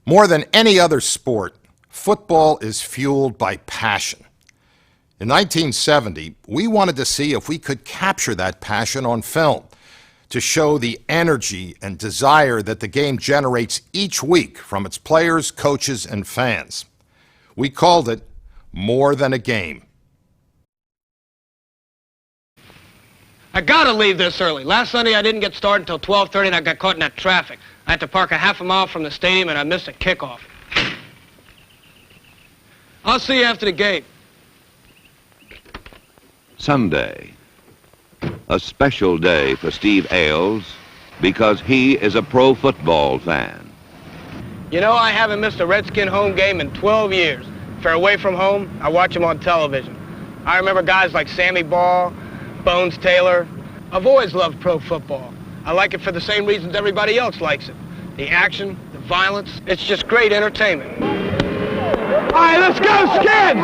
More than any other sport, football is fueled by passion. In 1970, we wanted to see if we could capture that passion on film to show the energy and desire that the game generates each week from its players, coaches, and fans. We called it More Than a Game. I gotta leave this early. Last Sunday I didn't get started until 12:30 and I got caught in that traffic. I had to park a half a mile from the stadium and I missed a kickoff. I'll see you after the game. Sunday, a special day for Steve Ailes because he is a pro football fan. You know, I haven't missed a Redskin home game in 12 years. If they're away from home, I watch them on television. I remember guys like Sammy Ball, Bones Taylor. I've always loved pro football. I like it for the same reasons everybody else likes it. The action, the violence, it's just great entertainment. All right, let's go, Skins!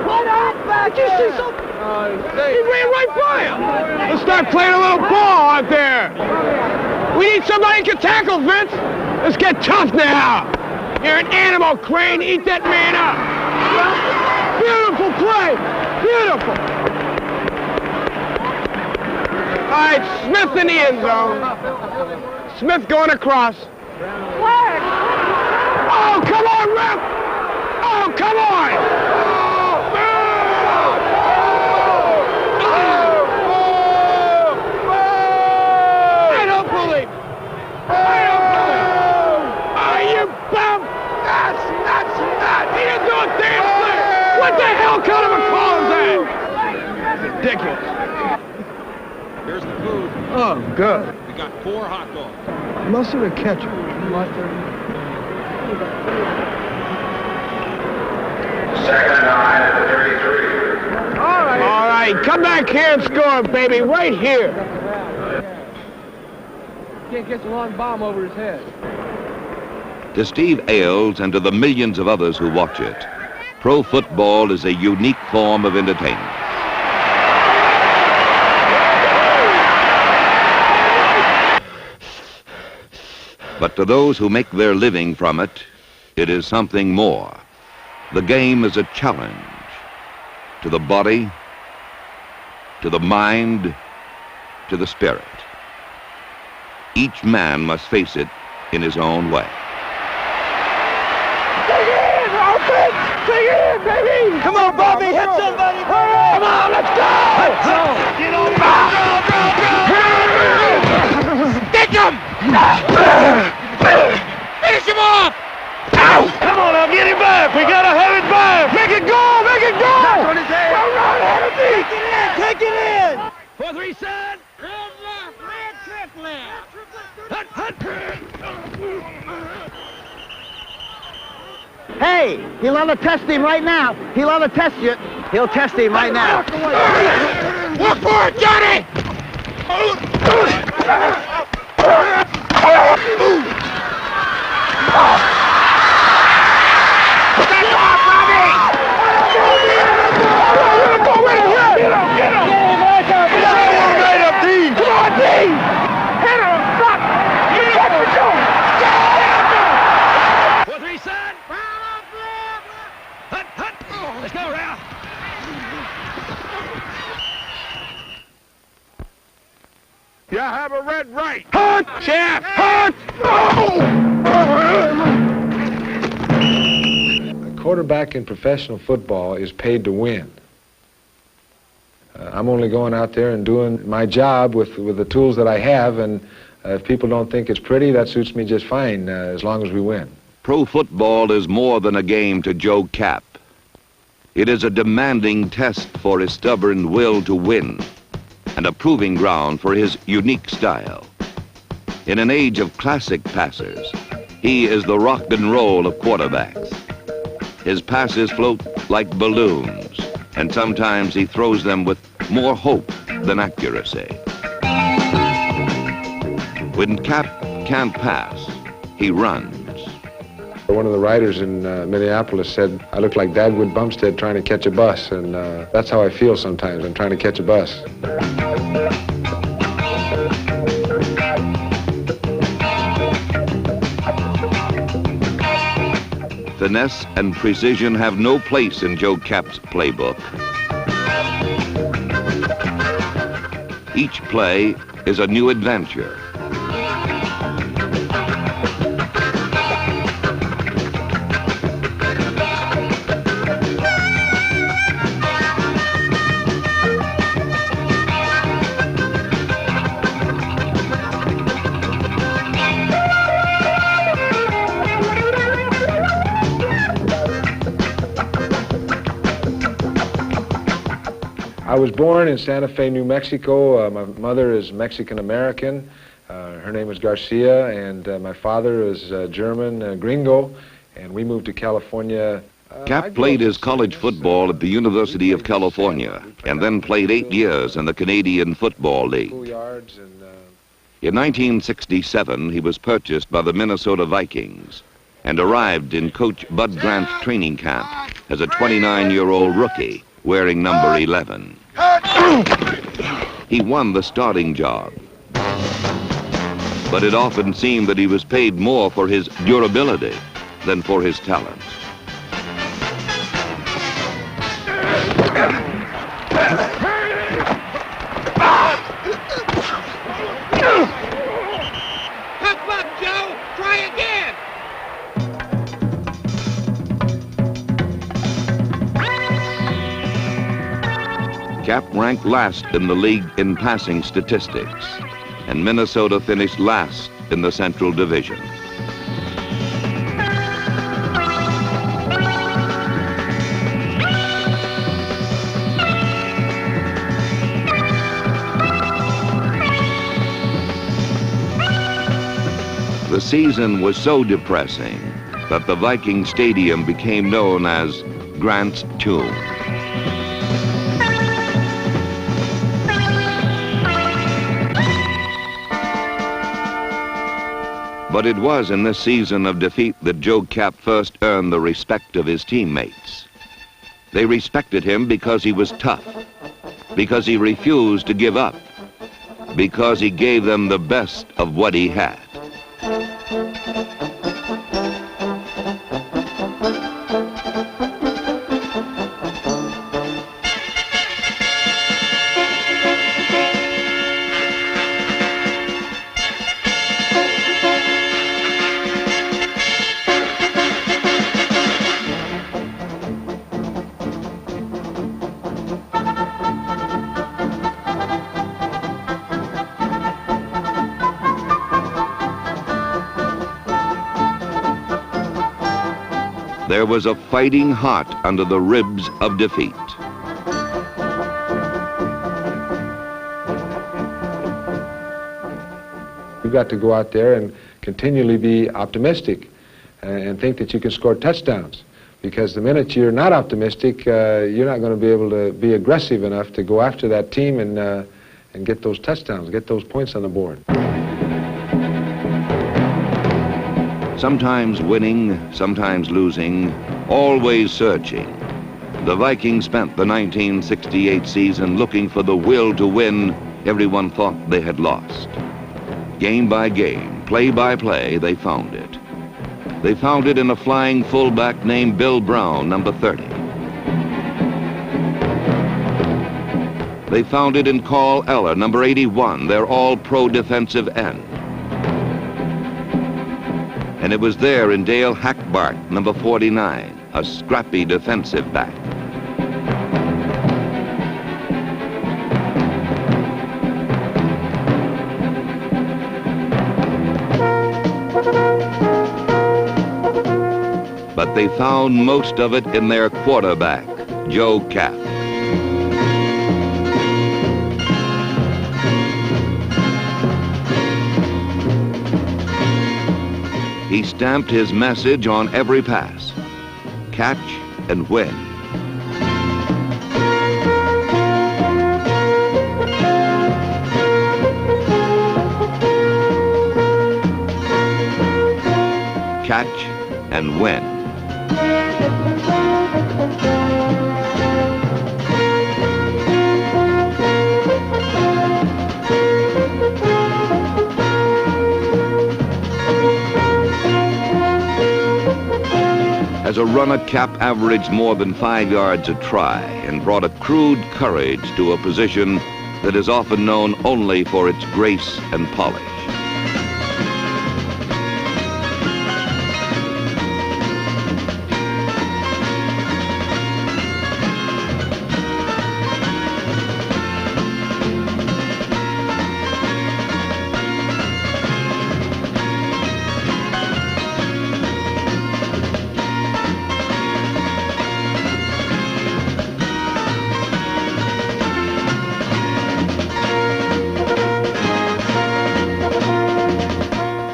What happened? Did you see something? He ran right by him. Let's start playing a little ball out there. We need somebody who can tackle, Vince. Let's get tough now. You're an animal, Crane. Eat that man up. Beautiful play. Beautiful. All right, Smith in the end zone. Smith going across. Where? Oh, come on, Rep! Oh, come on! I don't believe it. I don't believe it. Oh, you bum! That's nuts! He didn't do a damn thing! What the hell kind of a call is that? Ridiculous. Here's the food. Oh, good. We got 4 hot dogs. Mustard or ketchup? Mustard. Second and 9 at the 33. All right, come back here and score, baby, right here. Can't get the long bomb over his head. To Steve Ailes and to the millions of others who watch it, pro football is a unique form of entertainment. But to those who make their living from it, it is something more. The game is a challenge to the body, to the mind, to the spirit. Each man must face it in his own way. Take it in, offense! Take it in, baby! Come on, Bobby, hit somebody! Come on, let's go! Let's go! Get on, go! Stick him! Finish him off! Ow! Come on, now get him back! We gotta have it back! Make it go! Make it go! That's what he's saying! All right, Hennessy! Take it in! 4-3 set. Red left, red trip left. Hut, hut. Hey, he'll have to test him right now. He'll have to test you. He'll test him right now. Look for it, Johnny! Step off, Robbie! Go right here! Get him! Get him! Right up, D! Come on, D! Hit him! Stop! Get him! 4-3 set. Hut, hut. Let's go, Ralph. You have a red right. Hunt! Shaft! Hunt! A quarterback in professional football is paid to win. I'm only going out there and doing my job with the tools that I have, and if people don't think it's pretty, that suits me just fine, as long as we win. Pro football is more than a game to Joe Kapp. It is a demanding test for his stubborn will to win and a proving ground for his unique style. In an age of classic passers, he is the rock and roll of quarterbacks. His passes float like balloons, and sometimes he throws them with more hope than accuracy. When Kapp can't pass, he runs. One of the writers in Minneapolis said, I look like Dagwood Bumstead trying to catch a bus, and that's how I feel sometimes. I'm trying to catch a bus. finesse and precision have no place in Joe Kapp's playbook. Each play is a new adventure. I was born in Santa Fe, New Mexico. My mother is Mexican-American. Her name is Garcia, and my father is German, gringo, and we moved to California. Kapp played his college football at the University of California and then played 8 years in the Canadian Football League. Schoolyards and, In 1967, he was purchased by the Minnesota Vikings and arrived in Coach Bud Grant's training camp as a 29-year-old rookie wearing number 11. He won the starting job, but it often seemed that he was paid more for his durability than for his talent. Tough luck, Joe. Try again. Kapp ranked last in the league in passing statistics, and Minnesota finished last in the Central Division. The season was so depressing that the Viking Stadium became known as Grant's Tomb. But it was in this season of defeat that Joe Kapp first earned the respect of his teammates. They respected him because he was tough, because he refused to give up, because he gave them the best of what he had. There was a fighting heart under the ribs of defeat. You've got to go out there and continually be optimistic and think that you can score touchdowns. Because the minute you're not optimistic, you're not going to be able to be aggressive enough to go after that team and get those touchdowns, get those points on the board. Sometimes winning, sometimes losing, always searching. The Vikings spent the 1968 season looking for the will to win everyone thought they had lost. Game by game, play by play, they found it. They found it in a flying fullback named Bill Brown, number 30. They found it in Carl Eller, number 81, their all-pro defensive end. And it was there in Dale Hackbart, number 49, a scrappy defensive back. But they found most of it in their quarterback, Joe Kapp. He stamped his message on every pass. Catch and win. Catch and win. As a runner, Cap averaged more than 5 yards a try and brought a crude courage to a position that is often known only for its grace and polish.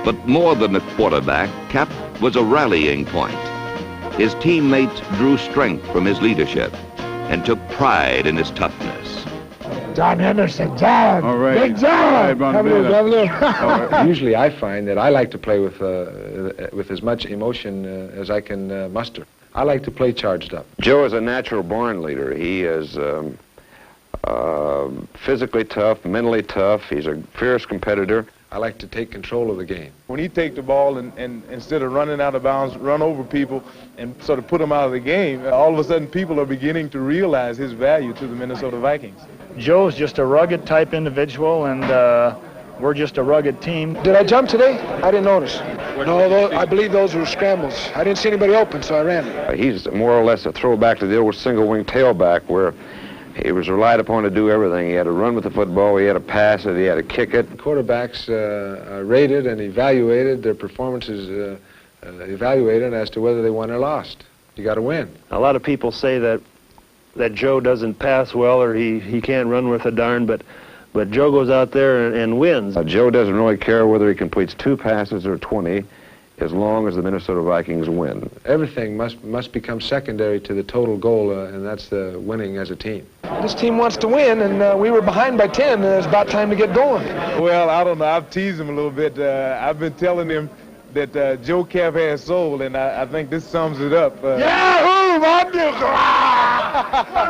But more than a quarterback, Cap was a rallying point. His teammates drew strength from his leadership and took pride in his toughness. John Henderson, John. All right. Big John. All right, Come on, Usually I find that I like to play with as much emotion as I can muster. I like to play charged up. Joe is a natural-born leader. He is physically tough, mentally tough. He's a fierce competitor. I like to take control of the game. When he take the ball and instead of running out of bounds, run over people and sort of put them out of the game, all of a sudden people are beginning to realize his value to the Minnesota Vikings. Joe's just a rugged type individual, and we're just a rugged team. Did I jump today? I didn't notice. No, I believe those were scrambles. I didn't see anybody open, so I ran. He's more or less a throwback to the old single-wing tailback where he was relied upon to do everything. He had to run with the football, he had to pass it, he had to kick it. Quarterbacks are rated and evaluated, their performances evaluated as to whether they won or lost. You got to win. A lot of people say that Joe doesn't pass well or he can't run worth a darn, but Joe goes out there and wins. Joe doesn't really care whether he completes 2 passes or 20 as long as the Minnesota Vikings win. Everything must become secondary to the total goal, and that's the winning as a team. This team wants to win, and we were behind by 10, and it's about time to get going. Well, I don't know. I've teased him a little bit. I've been telling him that Joe Cap has soul, and I think this sums it up. Yahoo! One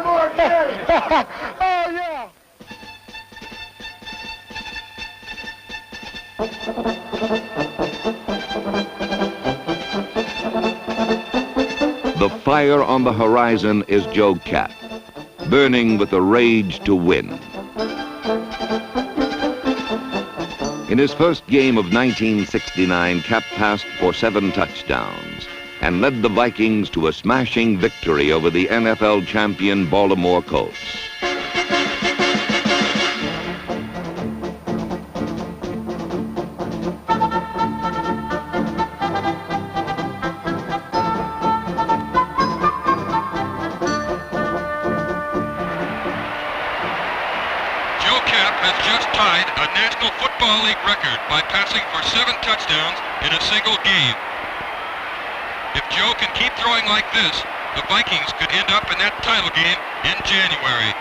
more game! Oh, yeah! The fire on the horizon is Joe Cap, burning with the rage to win. In his first game of 1969, Cap passed for 7 touchdowns and led the Vikings to a smashing victory over the NFL champion Baltimore Colts. Joe Cap has just tied a National Football League record by passing for 7 touchdowns in a single game. If Joe can keep throwing like this, the Vikings could end up in that title game in January.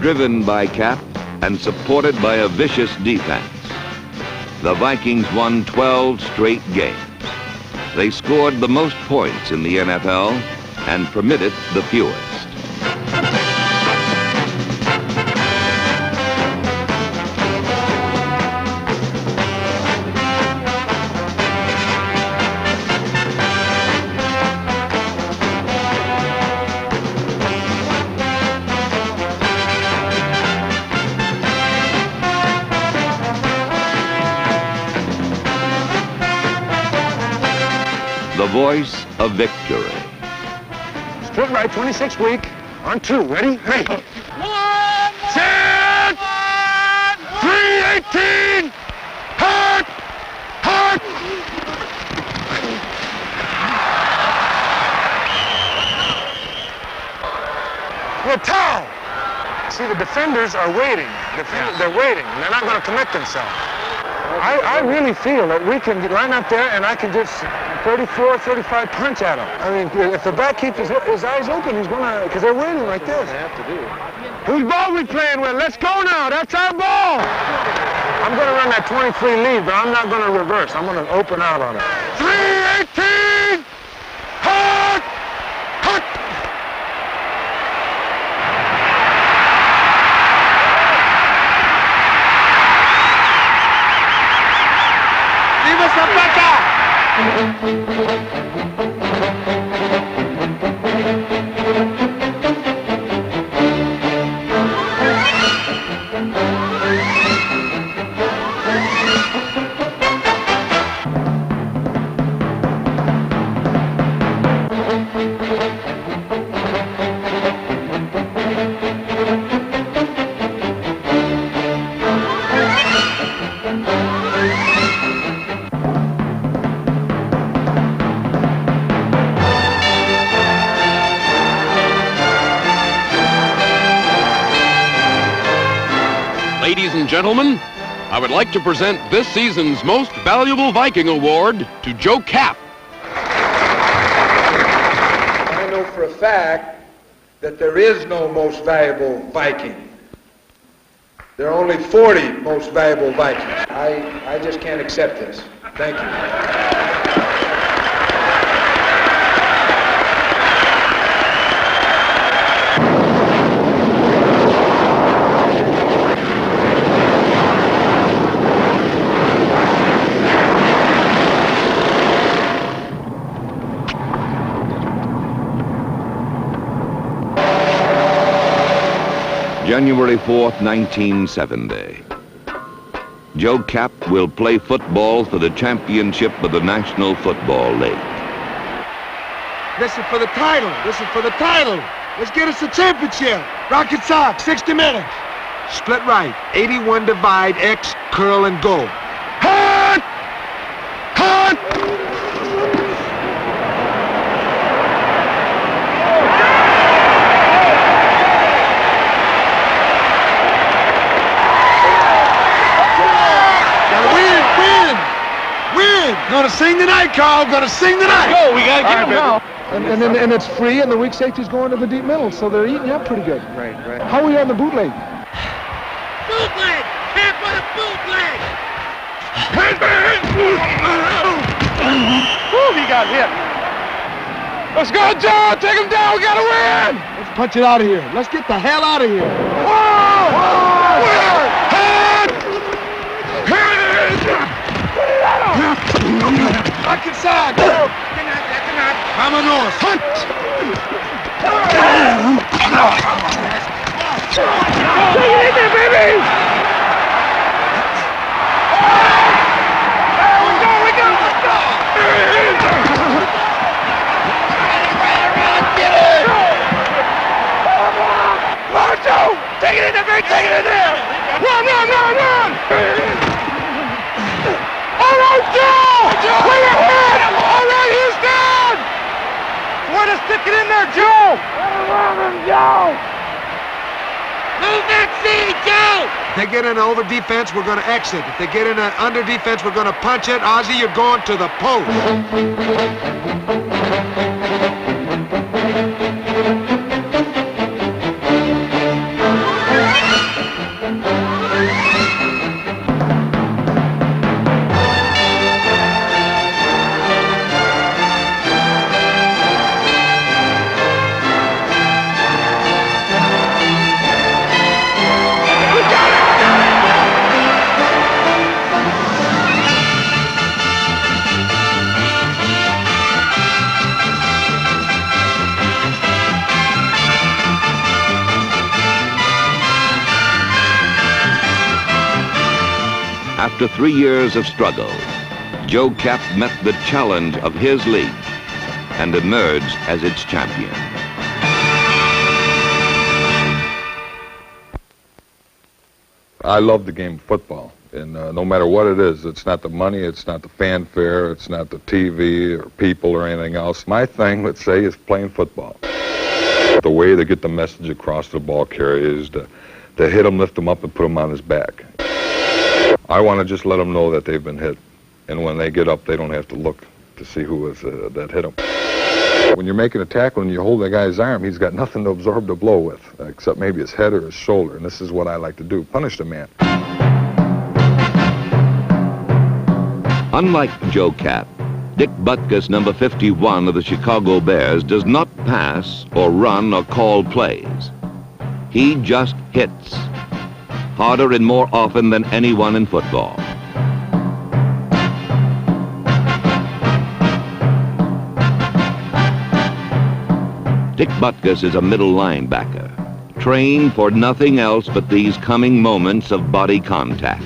Driven by Cap and supported by a vicious defense, the Vikings won 12 straight games. They scored the most points in the NFL and permitted the fewest. the voice of victory. Split right, 26 week. On 2. Ready? Hey. 1, set, 318, hut, hut. Well, towel. See, the defenders are waiting. They're waiting. They're not going to commit themselves. I really feel that we can line up there and I can just 34, 35 punch at him. I mean, if the back keeps his eyes open, he's going to, because they're waiting like this. They have to do. Whose ball we playing with? Let's go now. That's our ball. I'm going to run that 23 lead, but I'm not going to reverse. I'm going to open out on it. 318, hut, hut. Viva Zapata! Ladies and gentlemen, I would like to present this season's Most Valuable Viking Award to Joe Kapp. I know for a fact that there is no most valuable Viking. There are only 40 most valuable Vikings. I just can't accept this. Thank you. January 4th, 1970. Joe Kapp will play football for the championship of the National Football League. This is for the title. This is for the title. Let's get us a championship. Rocket Sox, 60 minutes. Split right, 81 divide, X, curl, and go. Hut! Hut! Gonna sing tonight, Carl. Gonna sing tonight. Go. We gotta get him now. And it's free, and the weak safety's going to the deep middle, so they're eating up pretty good. Right. How are we on the bootleg? Bootleg! Camp on a bootleg! He got hit. Let's go, Joe. Take him down. We gotta win. Let's punch it out of here. Let's get the hell out of here. Back inside. Vámonos. Hunt. Take it in there, baby. There we go. Let's go. Get it. Come on, Joe. Take it in there, baby. Take it in there. Run. All right, Joe! Bring it in! All right, Houston! Way to stick it in there, Joe! Joe! Move that seat, Joe! If they get in an over defense, we're going to exit. If they get in an under defense, we're going to punch it. Ozzie, you're going to the post. After 3 years of struggle, Joe Kapp met the challenge of his league and emerge as its champion. I love the game of football, and no matter what it is, it's not the money, it's not the fanfare, it's not the TV or people or anything else. My thing, let's say, is playing football. The way to get the message across to the ball carrier is to hit him, lift him up, and put him on his back. I want to just let them know that they've been hit, and when they get up, they don't have to look to see who was that hit them. When you're making a tackle and you hold that guy's arm, he's got nothing to absorb the blow with, except maybe his head or his shoulder, and this is what I like to do, punish the man. Unlike Joe Kapp, Dick Butkus, number 51 of the Chicago Bears, does not pass or run or call plays. He just hits, harder and more often than anyone in football. Dick Butkus is a middle linebacker, trained for nothing else but these coming moments of body contact.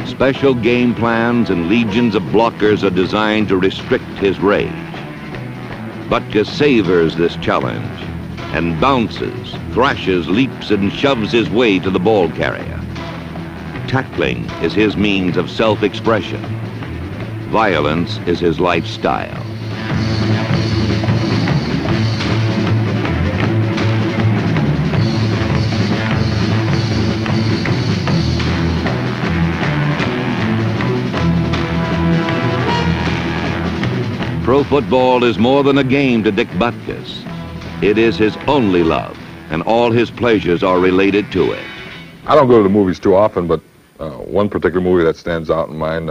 Special game plans and legions of blockers are designed to restrict his rage. Butkus savors this challenge and bounces, thrashes, leaps, and shoves his way to the ball carrier. Tackling is his means of self-expression. Violence is his lifestyle. Pro football is more than a game to Dick Butkus. It is his only love, and all his pleasures are related to it. I don't go to the movies too often, but one particular movie that stands out in mind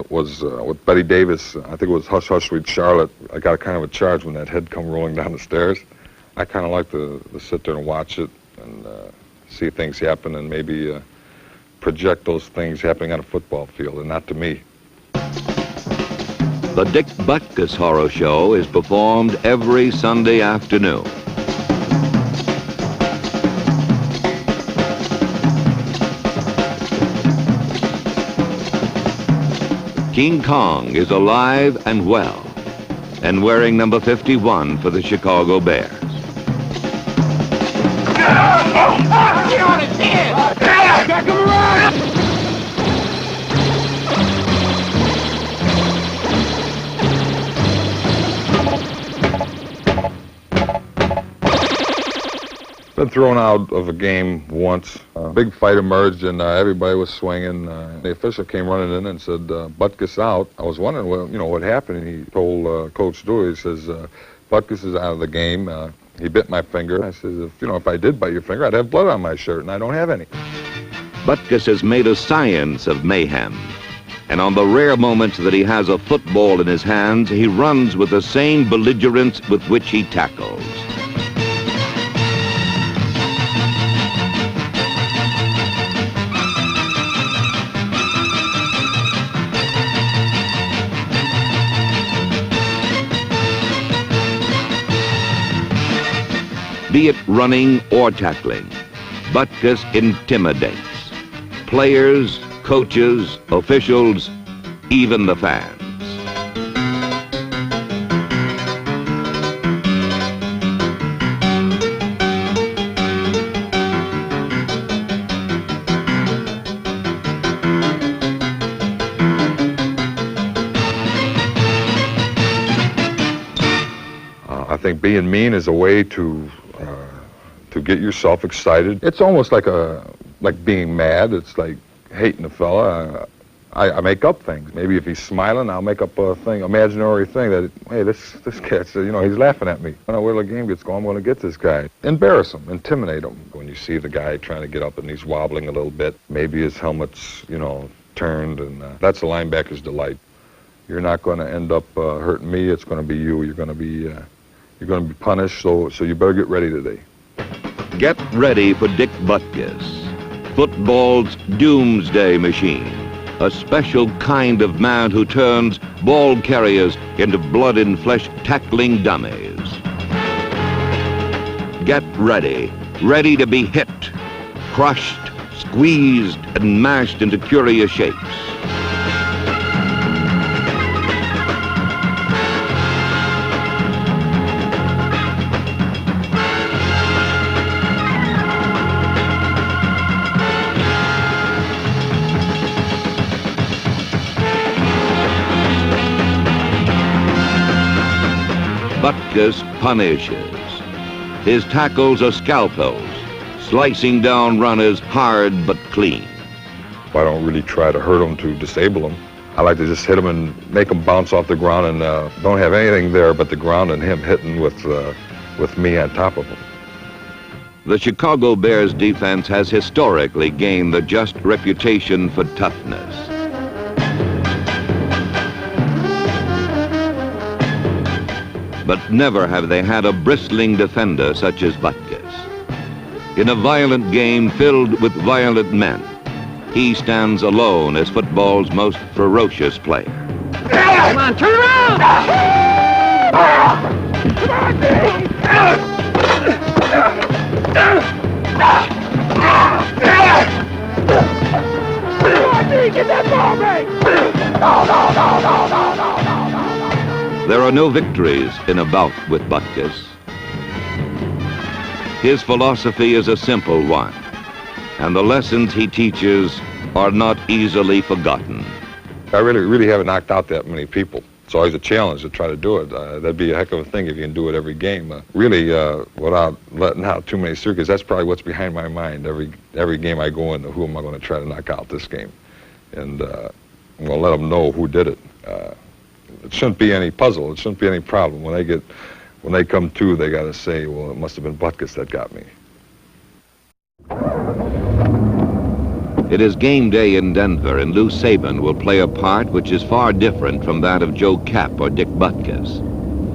was with Betty Davis. I think it was Hush Hush Sweet Charlotte. I got kind of a charge when that head come rolling down the stairs. I kind of like to sit there and watch it and see things happen and maybe project those things happening on a football field and not to me. The Dick Butkus Horror Show is performed every Sunday afternoon. King Kong is alive and well, and wearing number 51 for the Chicago Bears. Get on his head! Back him around! Been thrown out of a game once. A big fight emerged and everybody was swinging. The official came running in and said, Butkus out. I was wondering, well, you know, what happened. And he told Coach Dewey, he says, Butkus is out of the game. He bit my finger. I says, if I did bite your finger, I'd have blood on my shirt, and I don't have any. Butkus has made a science of mayhem. And on the rare moments that he has a football in his hands, he runs with the same belligerence with which he tackles. Be it running or tackling, Butkus intimidates players, coaches, officials, even the fans. I think being mean is a way to get yourself excited. It's almost like being mad. It's like hating a fella. I make up things. Maybe if he's smiling, I'll make up a thing, imaginary thing that, hey, this cat's, he's laughing at me. When the game gets going, I'm going to get this guy. Embarrass him, intimidate him. When you see the guy trying to get up and he's wobbling a little bit, maybe his helmet's, turned, and that's a linebacker's delight. You're not going to end up hurting me. It's going to be you. You're going to be punished. So you better get ready today. Get ready for Dick Butkus, football's doomsday machine, a special kind of man who turns ball carriers into blood and flesh tackling dummies. Get ready to be hit, crushed, squeezed and mashed into curious shapes. Butkus punishes. His tackles are scalpels, slicing down runners hard but clean. I don't really try to hurt them to disable them. I like to just hit them and make them bounce off the ground and don't have anything there but the ground and him hitting with me on top of him. The Chicago Bears defense has historically gained the just reputation for toughness. But never have they had a bristling defender such as Butkus. In a violent game filled with violent men, he stands alone as football's most ferocious player. Come on, turn around! Come on, D! Get that ball, Ray! No! There are no victories in a bout with Butkus. His philosophy is a simple one, and the lessons he teaches are not easily forgotten. I really haven't knocked out that many people. It's always a challenge to try to do it. That'd be a heck of a thing if you can do it every game. Really, without letting out too many circuits, that's probably what's behind my mind. Every game I go into, who am I going to try to knock out this game? And I'm going to let them know who did it. It shouldn't be any puzzle. It shouldn't be any problem. When they come to, they got to say, well, it must have been Butkus that got me. It is game day in Denver, and Lou Saban will play a part which is far different from that of Joe Kapp or Dick Butkus.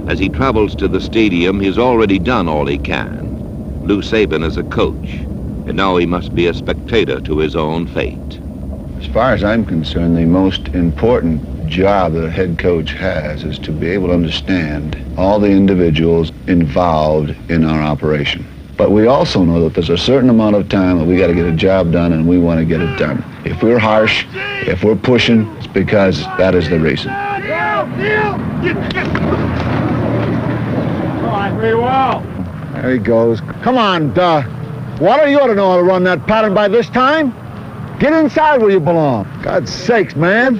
As he travels to the stadium, he's already done all he can. Lou Saban is a coach, and now he must be a spectator to his own fate. As far as I'm concerned, the most important job that a head coach has is to be able to understand all the individuals involved in our operation. But we also know that there's a certain amount of time that we got to get a job done, and we want to get it done. If we're harsh, if we're pushing, it's because that is the reason. Pretty well. There he goes. Come on, Water, you ought to know how to run that pattern by this time. Get inside where you belong. God's sakes, man.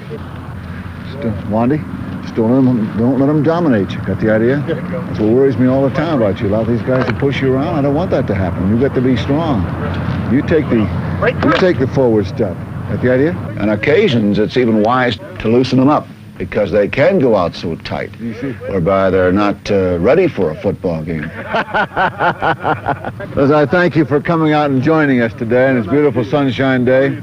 Wandy, just don't let them dominate you. Got the idea? That's what worries me all the time about you. A lot of these guys that push you around, I don't want that to happen. You got to be strong. You take the forward step. Got the idea? On occasions, it's even wise to loosen them up because they can go out so tight, whereby they're not ready for a football game. Liz, I thank you for coming out and joining us today on this beautiful sunshine day.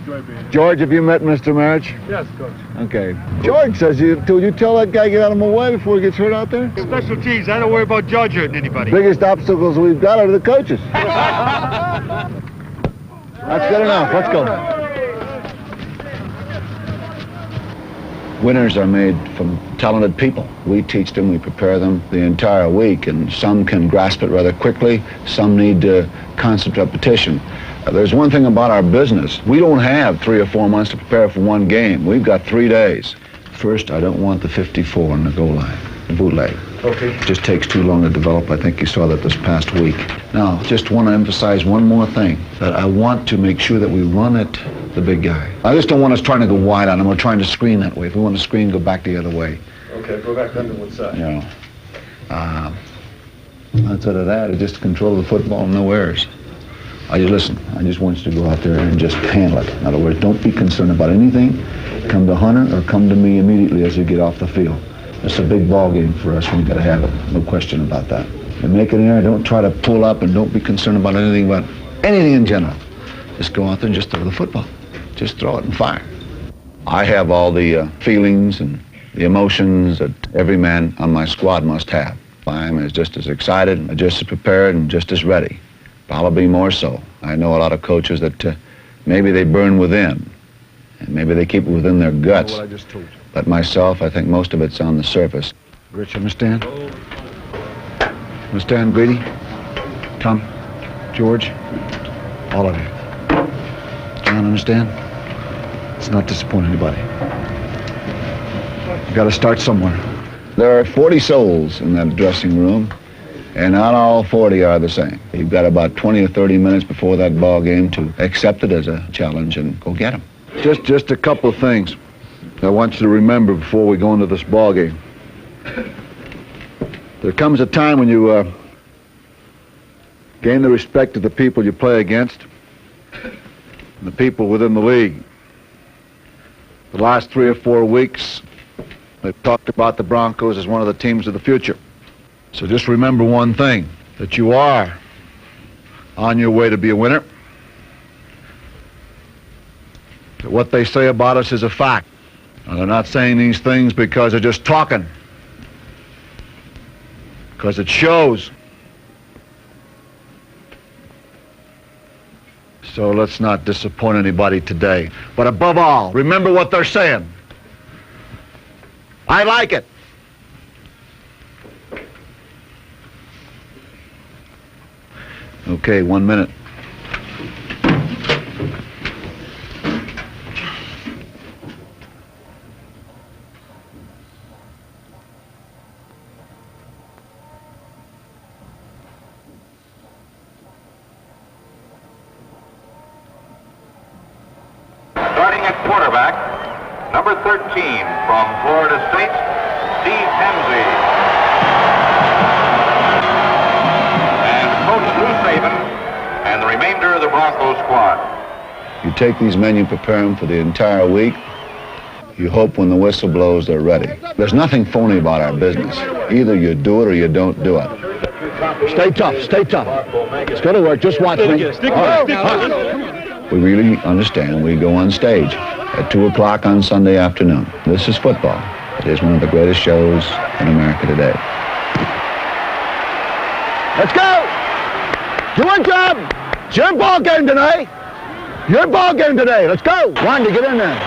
George, have you met Mr. Marich? Yes, Coach. Okay. George says you tell that guy get out of my way before he gets hurt out there? Special teams. I don't worry about George hurting anybody. Biggest obstacles we've got are the coaches. That's good enough. Let's go. Winners are made from talented people. We teach them, we prepare them the entire week, and some can grasp it rather quickly, some need constant repetition. There's one thing about our business. We don't have 3 or 4 months to prepare for one game. We've got 3 days. First, I don't want the 54 on the goal line, the bootleg. Okay. It just takes too long to develop. I think you saw that this past week. Now, just want to emphasize one more thing, that I want to make sure that we run at the big guy. I just don't want us trying to go wide on him or trying to screen that way. If we want to screen, go back the other way. Okay, go back under one side. You know. Outside of that, it's just control of the football and no errors. I just want you to go out there and just handle it. In other words, don't be concerned about anything. Come to Hunter or come to me immediately as you get off the field. It's a big ball game for us. We've got to have it. No question about that. And make an error. Don't try to pull up and don't be concerned about anything in general. Just go out there and just throw the football. Just throw it and fire. I have all the feelings and the emotions that every man on my squad must have. I'm just as excited, just as prepared, and just as ready. Probably more so. I know a lot of coaches that maybe they burn within, and maybe they keep it within their guts. What I just told you. But myself, I think most of it's on the surface. Rich, understand? Understand, Greedy? Tom? George? All of you. John, understand? Let's not disappoint anybody. You got to start somewhere. There are 40 souls in that dressing room, and not all 40 are the same. You've got about 20 or 30 minutes before that ball game to accept it as a challenge and go get them. Just a couple of things I want you to remember before we go into this ball game. There comes a time when you gain the respect of the people you play against and the people within the league. The last 3 or 4 weeks, they've talked about the Broncos as one of the teams of the future. So just remember one thing, that you are on your way to be a winner. That what they say about us is a fact. Now, they're not saying these things because they're just talking. Because it shows. So let's not disappoint anybody today. But above all, remember what they're saying. I like it. Okay, 1 minute. Starting at quarterback, number 13 from Florida State, Steve Hemsey. And Coach Lou Saban and the remainder of the Broncos squad. You take these men, you prepare them for the entire week. You hope when the whistle blows, they're ready. There's nothing phony about our business. Either you do it or you don't do it. Stay tough, stay tough. It's going to work, just watch me. We really understand we go on stage at 2 o'clock on Sunday afternoon. This is football. It is one of the greatest shows in America today. Let's go! Do a job! It's your ball game today. Your ball game today. Let's go. Wandy, get in there.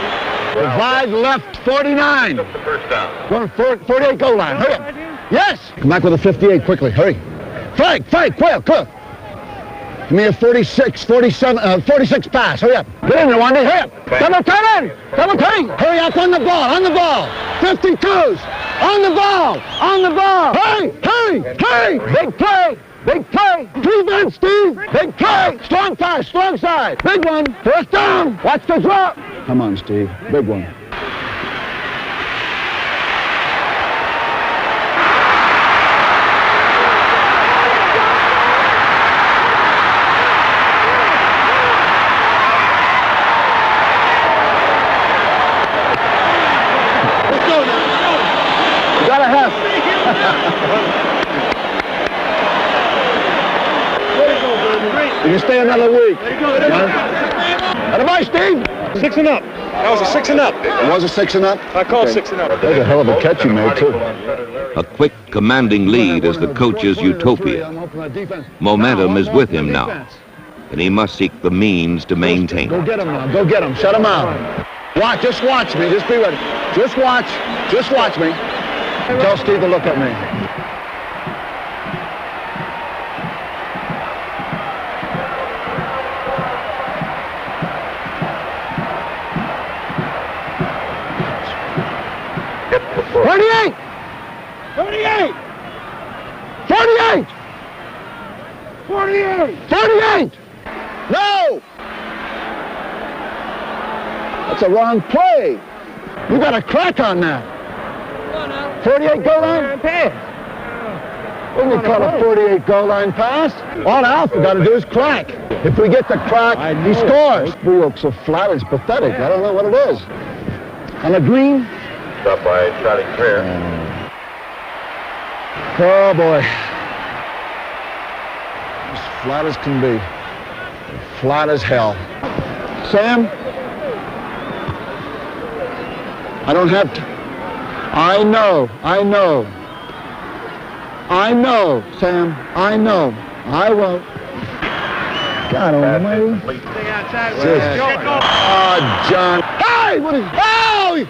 Divide left 49. First down. Go to 48 goal line. Hurry up. Yes! Come back with a 58 quickly. Hurry. Fake, Quail, quick. Give me a 46 pass. Hurry up. Get in there, Wandy. Hurry up. Double turn. Hurry up on the ball. 52s. On the ball. Hurry. Big play. Defense, Steve. Big play. Strong pass, strong side. Big one. First down. Watch the drop. Come on, Steve. Big one. You can stay another week. Advice, Steve. 6 and up. That was a 6 and up. It was a 6 and up? I called 6 and up. That's a hell of a catch you made, too. A quick, commanding lead is the coach's utopia. Momentum is with him now, and he must seek the means to maintain Go it. get him now. Go get him. Shut him out. Just watch me. Just be ready. Just watch me. Tell Steve to look at me. $48! No! That's a wrong play. You got a crack on that. 48 goal line pass. What do we call a 48 goal line pass? All Alpha got to do is crack. If we get the crack, he scores. We look so flat, it's pathetic. I don't know what it is. On the green. Stopped by Charlie Greer. Oh, boy. As flat as can be. Flat as hell. Sam? I don't have to. I know, Sam. I know. I won't. God almighty. Stay outside. Oh, John. Hey! What is... Oh!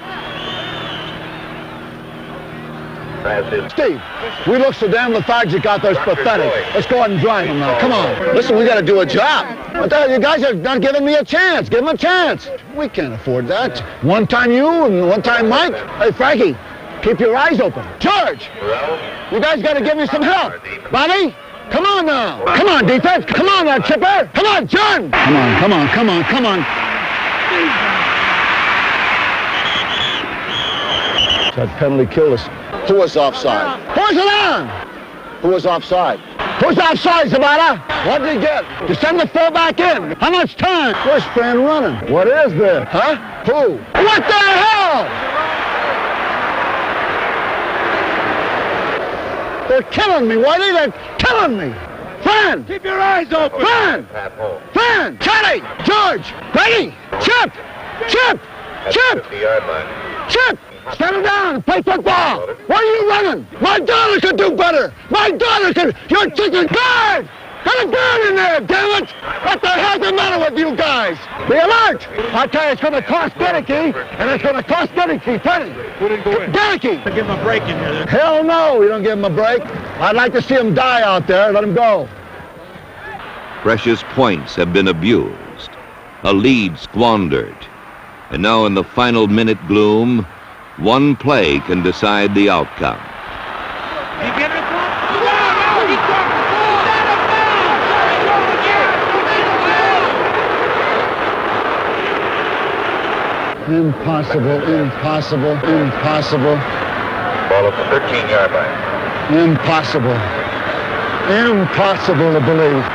Steve, we look so damn lethargic out there, it's pathetic. Let's go out and drive them now. Come on. Listen, we got to do a job. What the hell, you guys are not giving me a chance. Give them a chance. We can't afford that. One time you and one time Mike. Hey, Frankie, keep your eyes open. George, you guys got to give me some help. Bobby, come on now. Come on, defense. Come on now, Chipper. Come on, John. Come on, come on, come on, come on. That penalty killed us. Who was offside? Who's it on? Who was offside? Who's offside, Zabata? What did he get? To send the fullback in. How much time? Where's Fran running? What is this? Huh? Who? What the hell? They're killing me, Whitey. They're killing me. Fran! Keep your eyes open. Fran! Fran! Charlie! George! Brady! Chip! Chip! Chip! Chip! Settle down and play football. Why are you running? My daughter could do better. My daughter could. You're chicken guard. Got a guard in there, damn it. What the hell's the matter with you guys? Be alert. I tell you, it's going to cost Dedeke, and it's going to cost Dedeke plenty. Dedeke. Give him a break in here. Hell no, we don't give him a break. I'd like to see him die out there. Let him go. Precious points have been abused, a lead squandered, and now in the final minute gloom, one play can decide the outcome. He get it? No, he dropped the ball. Impossible, impossible, impossible. Ball at the 13-yard line. Impossible. Impossible to believe.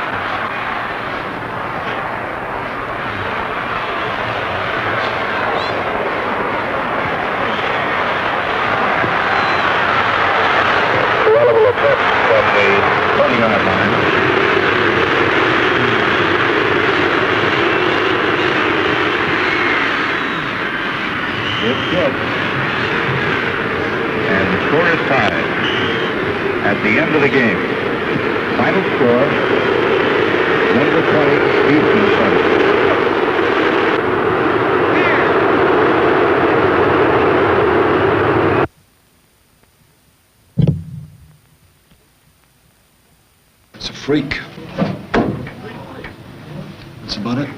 And the score is tied at the end of the game. Final score, number 20, Houston 7. It's a freak. That's about it.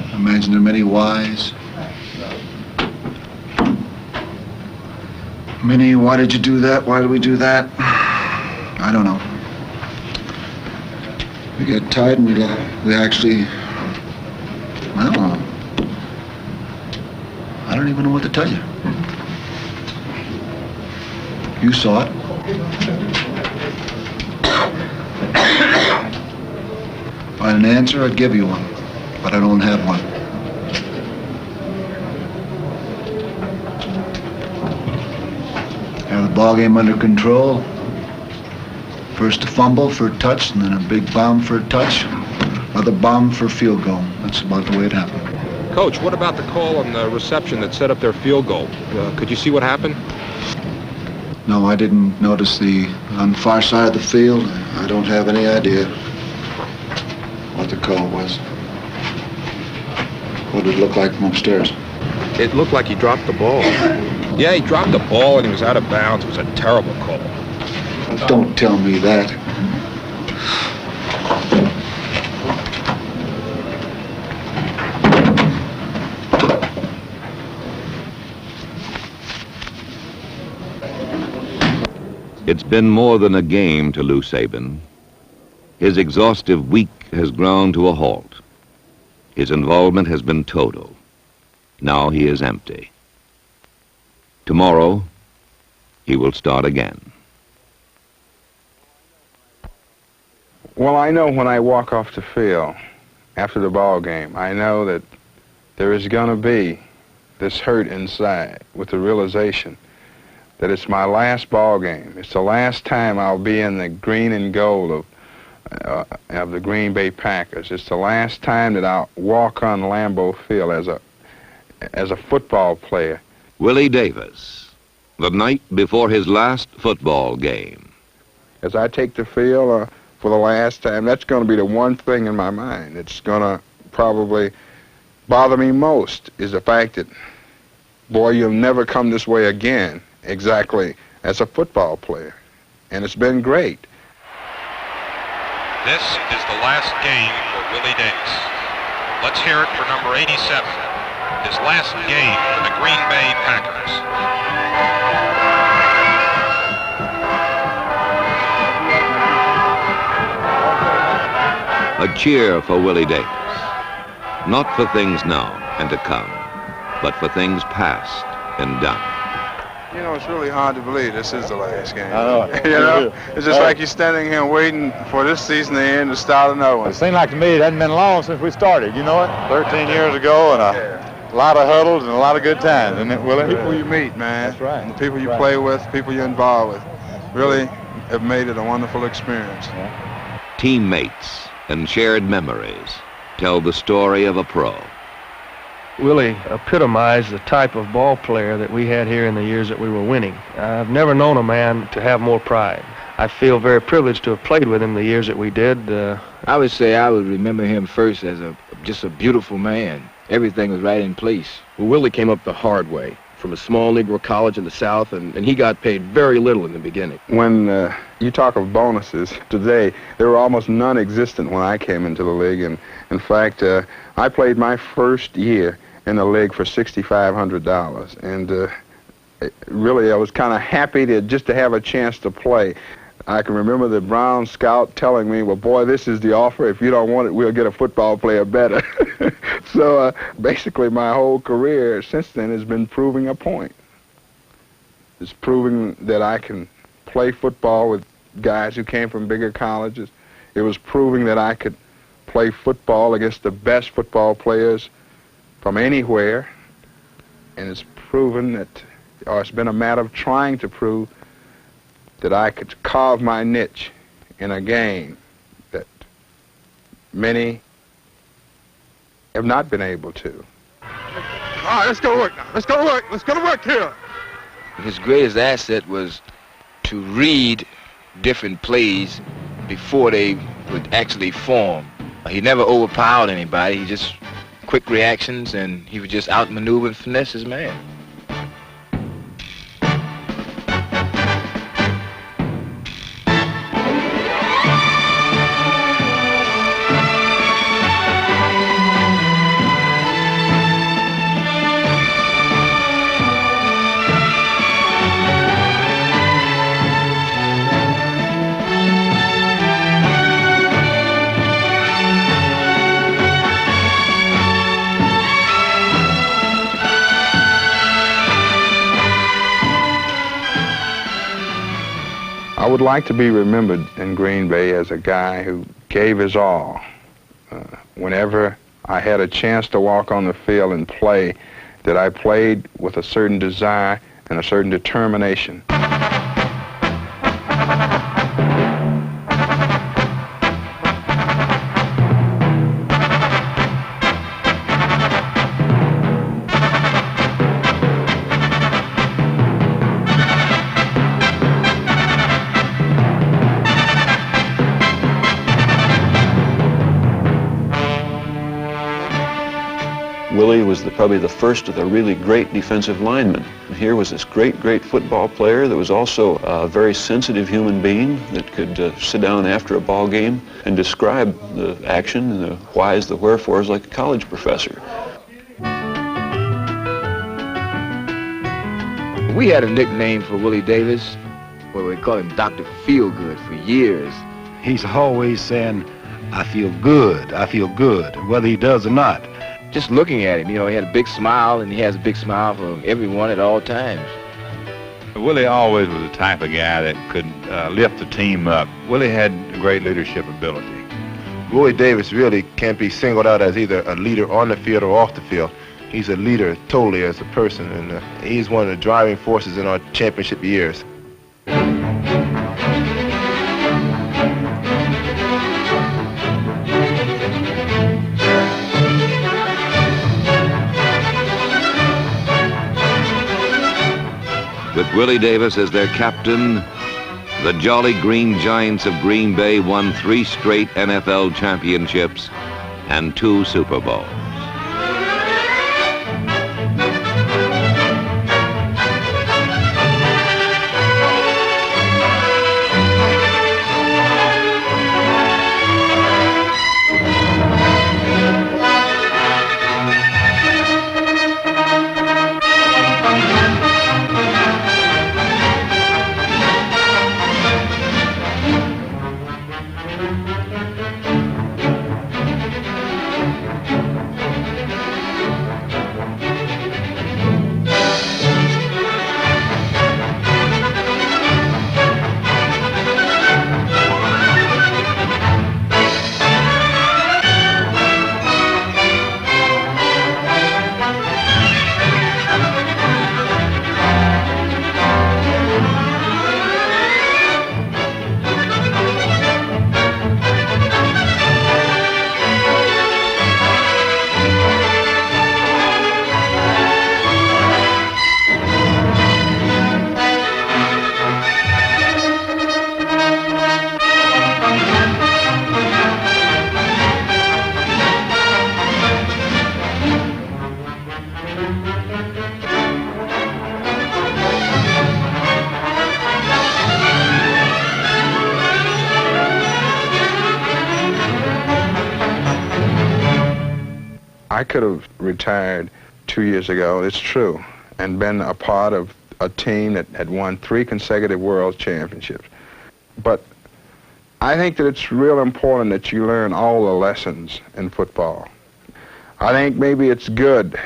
I imagine there are many whys. Many, why did you do that? Why did we do that? I don't know. We got tied and we actually, I don't know. I don't even know what to tell you. You saw it. If I had an answer, I'd give you one, but I don't have one. Have the ball game under control. First a fumble for a touch, and then a big bomb for a touch. Another bomb for a field goal. That's about the way it happened. Coach, what about the call on the reception that set up their field goal? Could you see what happened? No, I didn't notice on the far side of the field. I don't have any idea what the call was. What did it look like from upstairs? It looked like he dropped the ball. Yeah, he dropped the ball and he was out of bounds. It was a terrible call. Don't tell me that. It's been more than a game to Lou Saban. His exhaustive week has ground to a halt. His involvement has been total. Now he is empty. Tomorrow, he will start again. Well, I know when I walk off the field after the ball game, I know that there is going to be this hurt inside with the realization that it's my last ball game. It's the last time I'll be in the green and gold of the Green Bay Packers. It's the last time that I'll walk on Lambeau Field as a football player. Willie Davis, the night before his last football game. As I take the field, for the last time, that's going to be the one thing in my mind. It's going to probably bother me most is the fact that, boy, you'll never come this way again exactly as a football player. And it's been great. This is the last game for Willie Davis. Let's hear it for number 87, his last game for the Green Bay Packers. A cheer for Willie Davis. Not for things now and to come, but for things past and done. You know, it's really hard to believe this is the last game. I know. You know, it's just like you're standing here waiting for this season to end to start another one. It seemed like to me it hadn't been long since we started, you know it? 13 years ago, and a lot of huddles and a lot of good times, isn't it, Willie? People you meet, man. That's right. And the people you play with, people you're involved with, really have made it a wonderful experience. Teammates and shared memories tell the story of a pro. Willie epitomized the type of ball player that we had here in the years that we were winning. I've never known a man to have more pride. I feel very privileged to have played with him the years that we did. I would say I would remember him first as just a beautiful man. Everything was right in place. Well, Willie came up the hard way from a small Negro college in the South, and he got paid very little in the beginning. When you talk of bonuses today, there were almost non-existent when I came into the league. And in fact, I played my first year in the league for $6,500. And really, I was kind of happy just to have a chance to play. I can remember the Brown scout telling me, well, boy, this is the offer. If you don't want it, we'll get a football player better. So basically my whole career since then has been proving a point. It's proving that I can play football with guys who came from bigger colleges. It was proving that I could play football against the best football players from anywhere. And it's proven that, or it's been a matter of trying to prove that I could carve my niche in a game that many have not been able to. All right, let's go to work now. Let's go to work. Let's go to work here. His greatest asset was to read different plays before they would actually form. He never overpowered anybody. He just quick reactions, and he would just outmaneuver and finesse his man. I would like to be remembered in Green Bay as a guy who gave his all. Whenever I had a chance to walk on the field and play, that I played with a certain desire and a certain determination. Willie was probably the first of the really great defensive linemen. Here was this great football player that was also a very sensitive human being that could sit down after a ball game and describe the action and the whys, the wherefores like a college professor. We had a nickname for Willie Davis, where we called him Dr. Feelgood for years. He's always saying, I feel good, whether he does or not. Just looking at him, you know, he had a big smile, and he has a big smile for everyone at all times. Willie always was the type of guy that could lift the team up. Willie had great leadership ability. Willie Davis really can't be singled out as either a leader on the field or off the field. He's a leader totally as a person, and he's one of the driving forces in our championship years. With Willie Davis as their captain, The Jolly Green Giants of Green Bay won 3 straight NFL championships and 2 Super Bowls. I could have retired 2 years ago, it's true, and been a part of a team that had won 3 consecutive world championships. But I think that it's real important that you learn all the lessons in football. I think maybe it's good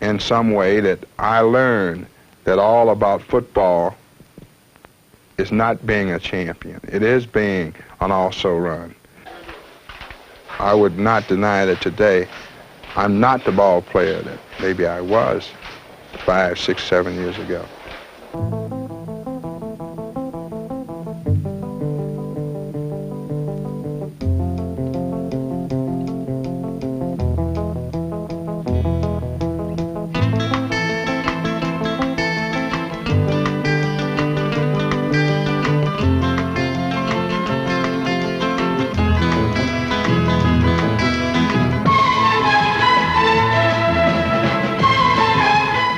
in some way that I learned that all about football is not being a champion. It is being an also-run. I would not deny that today I'm not the ball player that maybe I was 5, 6, 7 years ago.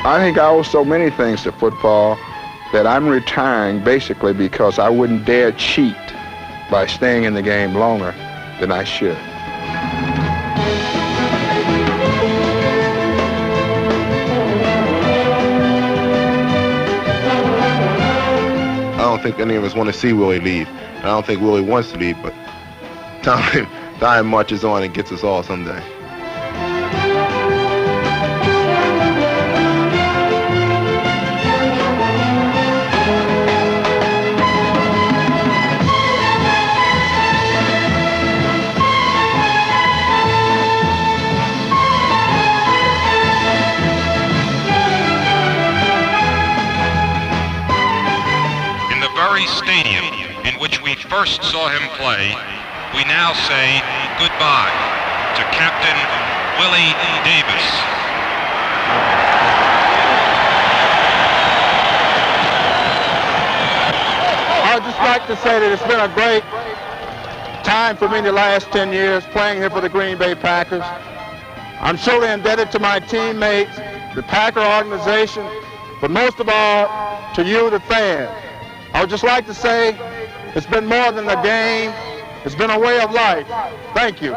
I think I owe so many things to football that I'm retiring basically because I wouldn't dare cheat by staying in the game longer than I should. I don't think any of us want to see Willie leave. I don't think Willie wants to leave, but time marches on and gets us all someday. Stadium in which we first saw him play, we now say goodbye to Captain Willie Davis. I would just like to say that it's been a great time for me in the last 10 years playing here for the Green Bay Packers. I'm surely indebted to my teammates, the Packer organization, but most of all to you, the fans. I would just like to say it's been more than a game. It's been a way of life. Thank you.